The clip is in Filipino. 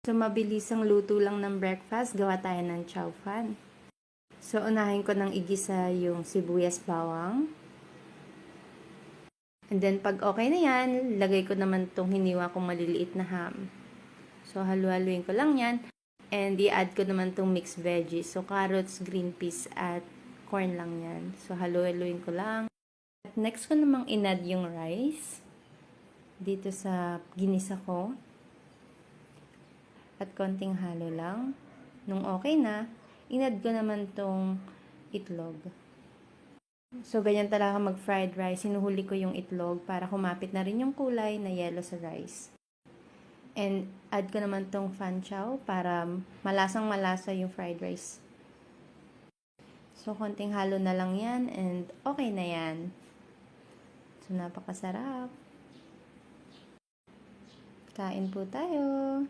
So, mabilisang luto lang ng breakfast, gawa tayo ng chow fan. So, unahin ko nang igisa yung sibuyas bawang. And then, pag okay na yan, lagay ko naman tong hiniwa kong maliliit na ham. So, halu-haluin ko lang yan. And i-add ko naman tong mixed veggies. So, carrots, green peas, at corn lang yan. So, halu-haluin ko lang. At next ko namang in-add yung rice dito sa ginisa ko. At konting halo lang. Nung okay na, in-add ko naman tong itlog. So, ganyan talaga mag-fried rice. Sinuhuli ko yung itlog para kumapit na rin yung kulay na yellow sa rice. And add ko naman tong fan chow para malasang malasa yung fried rice. So, konting halo na lang yan and okay na yan. So, napakasarap. Kain po tayo.